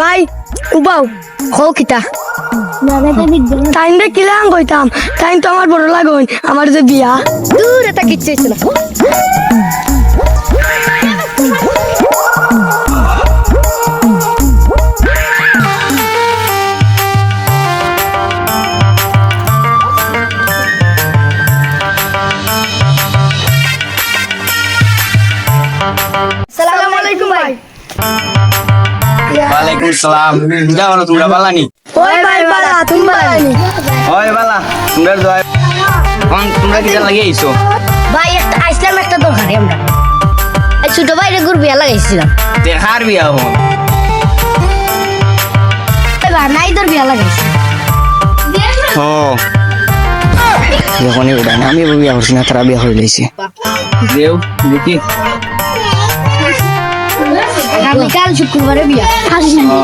ভাই উবাও হও কিতা টাইম রে কিলাম কইতাম টাইম তো আমার বড় লাগন আমার যে বিয়া দূর এটা কিচ্ছু হইছে না আসসালামু আলাইকুম ভাই ওয়ালাইকুম সালাম যাও না তোমরা বালানি ওই ভাই বালা তুমি বালানি ওই বালা তোমরা দোয়া কোন তোমরা কি জান লাগিয়ে আইছো ভাই একটা আইসলাম একটা দরকার আমরা এই ছোট ভাইরে গুড় বিয়া লাগাইছিলাম দেখার বিয়া হন এবার নাই তোর বিয়া লাগাইছি ও যখন এটা না আমি বিয়া করছি না তারা বিয়া হয়ে লাইছে দেও দেখি আগামীকাল শুক্রবারে বিয়া ও